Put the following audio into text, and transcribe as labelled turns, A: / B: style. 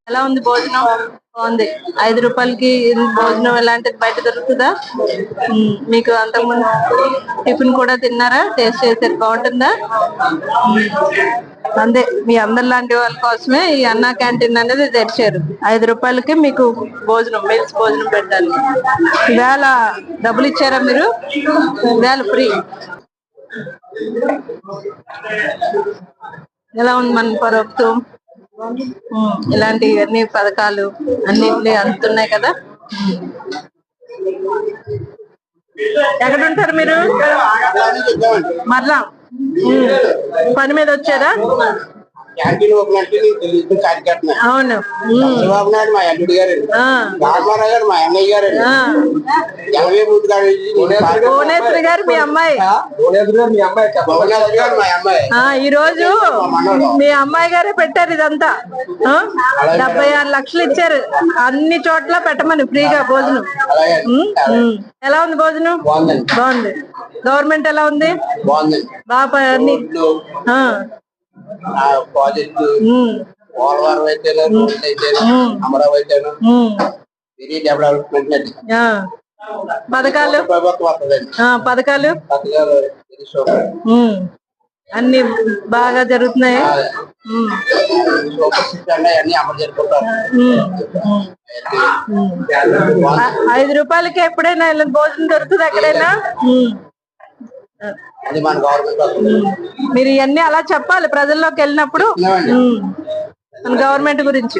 A: ఎలా ఉంది భోజనం? బాగుంది. 5 రూపాయలకి భోజనం ఎలాంటిది బయట దొరుకుతుందా? మీకు అంతకుముందు టిఫిన్ కూడా తిన్నారా? టేస్ట్ చేసారు, బాగుంటుందా? అంతే, మీ అందరి లాంటి వాళ్ళ కోసమే ఈ అన్నా క్యాంటీన్ అనేది తెరిచారు. 5 రూపాయలకి మీకు భోజనం, మీల్స్ భోజనం పెట్టాలి. ఇవాళ డబ్బులు ఇచ్చారా మీరు? ఇవాళ ఫ్రీ. ఎలా ఉంది మన ప్రభుత్వం? ఇలాంటి అన్ని పథకాలు అన్నింటినీ అందుతున్నాయి కదా. ఎక్కడ ఉంటారు మీరు? మరలా పని మీద వచ్చారా? అవును.
B: చంద్రబాబు నాయుడు మా అల్లుడు గారు, రామారావు గారు మా అన్నయ్య గారు,
A: భువనేశ్వరి గారు మీ అమ్మాయి, ఈ రోజు మీ అమ్మాయి గారే పెట్టారు ఇదంతా. 76 లక్షలు ఇచ్చారు అన్ని చోట్ల పెట్టమని ఫ్రీగా భోజనం. ఎలా ఉంది భోజనం? బాగుంది. గవర్నమెంట్ ఎలా ఉంది? బాగా అన్ని
B: ప్రాజెక్టు పోలవరం అయితే, అమరావతి డెవలప్మెంట్
A: పథకాలు పథకాలు అన్ని బాగా జరుగుతున్నాయి. 5 రూపాయలకి ఎప్పుడైనా భోజనం దొరుకుతుంది ఎక్కడైనా? మీరు ఇవన్నీ అలా చెప్పాలి ప్రజల్లోకి వెళ్ళినప్పుడు మన గవర్నమెంట్ గురించి.